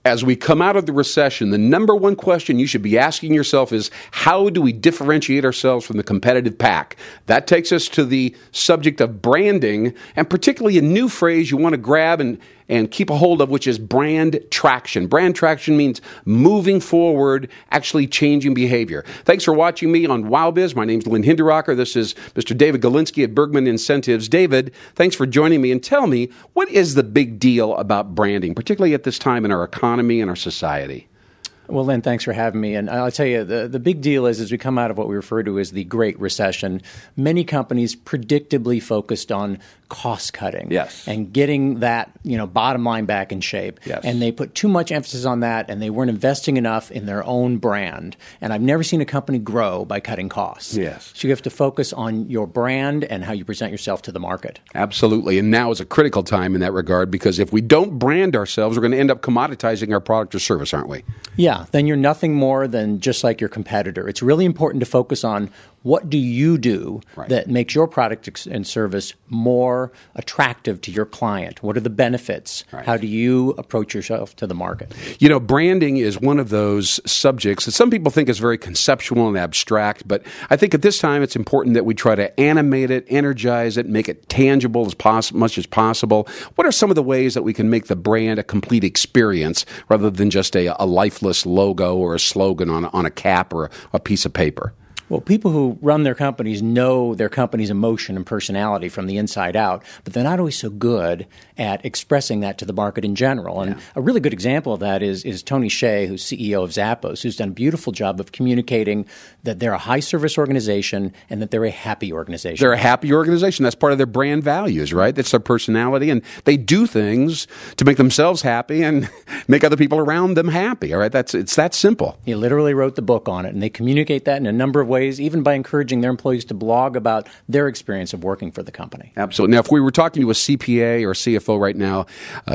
As we come out of the recession, the number one question you should be asking yourself is, how do we differentiate ourselves from the competitive pack? That takes us to the subject of branding, and particularly a new phrase you want to grab and keep a hold of, which is brand traction. Brand traction means moving forward, actually changing behavior. Thanks for watching me on WOWBIZ. My name's Hinderaker. This is Mr. David Gilinsky at Bergman Incentives. David, thanks for joining me, and tell me, what is the big deal about branding, particularly at this time in our economy and our society? Well, Lynn, thanks for having me. And I'll tell you, the big deal is, as we come out of what we refer to as the Great Recession, many companies predictably focused on cost cutting, yes, and getting that bottom line back in shape. Yes. And they put too much emphasis on that, and they weren't investing enough in their own brand. And I've never seen a company grow by cutting costs. Yes. So you have to focus on your brand and how you present yourself to the market. Absolutely. And now is a critical time in that regard, because if we don't brand ourselves, we're going to end up commoditizing our product or service, aren't we? Yeah, then you're nothing more than just like your competitor. It's really important to focus on what do you do that makes your product and service more attractive to your client? What are the benefits? Right. How do you approach yourself to the market? You know, branding is one of those subjects that some people think is very conceptual and abstract, but I think at this time it's important that we try to animate it, energize it, make it tangible as much as possible. What are some of the ways that we can make the brand a complete experience rather than just a lifeless logo or a slogan on a cap or a piece of paper? Well, people who run their companies know their company's emotion and personality from the inside out, but they're not always so good at expressing that to the market in general. And a really good example of that is Tony Hsieh, who's CEO of Zappos, who's done a beautiful job of communicating that they're a high-service organization and that they're a happy organization. They're a happy organization. That's part of their brand values, right? That's their personality, and they do things to make themselves happy and make other people around them happy, all right? It's that simple. He literally wrote the book on it, and they communicate that in a number of ways, even by encouraging their employees to blog about their experience of working for the company. Absolutely. Now, if we were talking to a CPA or a CFO right now,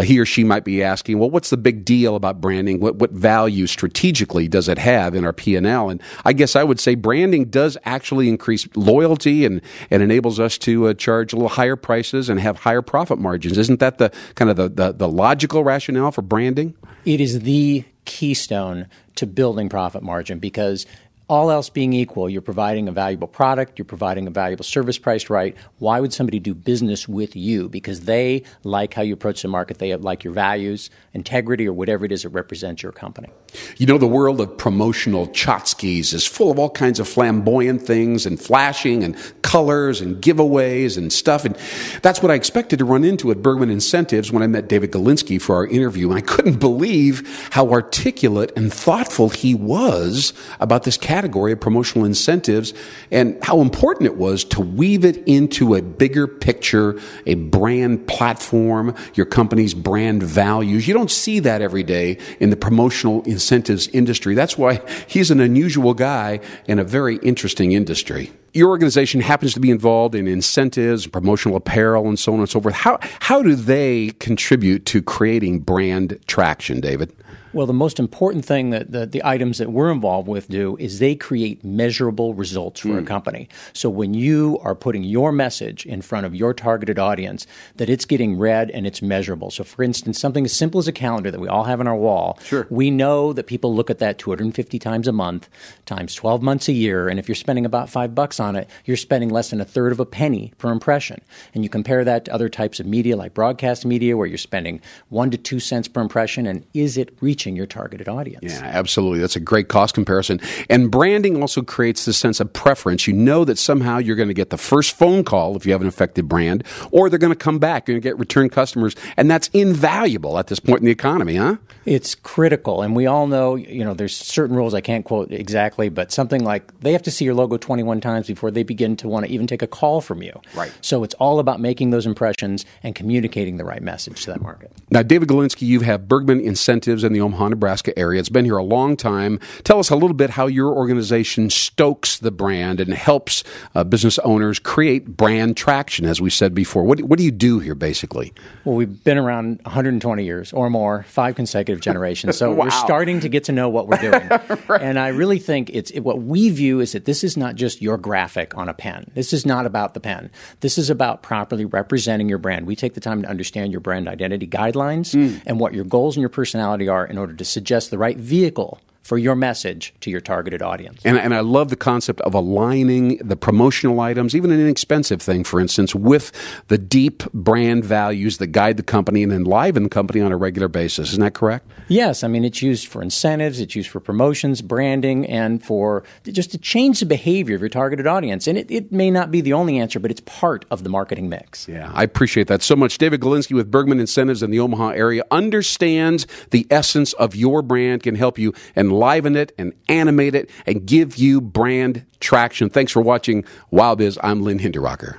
he or she might be asking, well, what's the big deal about branding? What value strategically does it have in our P&L? And I guess I would say branding does actually increase loyalty and enables us to charge a little higher prices and have higher profit margins. Isn't that the kind of the logical rationale for branding? It is the keystone to building profit margin, because all else being equal, you're providing a valuable product, you're providing a valuable service priced right. Why would somebody do business with you? Because they like how you approach the market, they like your values, integrity, or whatever it is that represents your company. You know, the world of promotional tchotchkes is full of all kinds of flamboyant things and flashing and colors and giveaways and stuff. And that's what I expected to run into at Bergman Incentives when I met David Gilinsky for our interview. And I couldn't believe how articulate and thoughtful he was about this category of promotional incentives and how important it was to weave it into a bigger picture, a brand platform, your company's brand values. You don't see that every day in the promotional incentives industry. That's why he's an unusual guy in a very interesting industry. Your organization happens to be involved in incentives, promotional apparel, and so on and so forth. How do they contribute to creating brand traction, David? Well, the most important thing that the items that we're involved with do is they create measurable results for a company. So when you are putting your message in front of your targeted audience, that it's getting read and it's measurable. So for instance, something as simple as a calendar that we all have on our wall, we know that people look at that 250 times a month, times 12 months a year, and if you're spending about $5 on it, you're spending less than a third of a penny per impression. And you compare that to other types of media like broadcast media where you're spending 1 to 2 cents per impression, and is it reaching your targeted audience? Yeah, absolutely. That's a great cost comparison. And branding also creates this sense of preference. You know that somehow you're going to get the first phone call if you have an effective brand, or they're going to come back. You're going to get return customers, and that's invaluable at this point in the economy, huh? It's critical, and we all know, there's certain rules I can't quote exactly, but something like they have to see your logo 21 times before they begin to want to even take a call from you. Right. So it's all about making those impressions and communicating the right message to that market. Now, David Gilinsky, you have Bergman Incentives in the Omaha, Nebraska area. It's been here a long time. Tell us a little bit how your organization stokes the brand and helps business owners create brand traction, as we said before. What do you do here, basically? Well, we've been around 120 years or more, 5 consecutive generations. So Wow. We're starting to get to know what we're doing. Right. And I really think what we view is that this is not just your graphic graphic on a pen. This is not about the pen. This is about properly representing your brand. We take the time to understand your brand identity guidelines and what your goals and your personality are in order to suggest the right vehicle for your message to your targeted audience. And I love the concept of aligning the promotional items, even an inexpensive thing, for instance, with the deep brand values that guide the company and enliven the company on a regular basis. Isn't that correct? Yes. I mean, it's used for incentives, it's used for promotions, branding, and for just to change the behavior of your targeted audience. And it may not be the only answer, but it's part of the marketing mix. Yeah, I appreciate that so much. David Gilinsky with Bergman Incentives in the Omaha area understands the essence of your brand, can help you enliven it and animate it and give you brand traction. Thanks for watching WOWBIZ. I'm Lynn Hinderaker.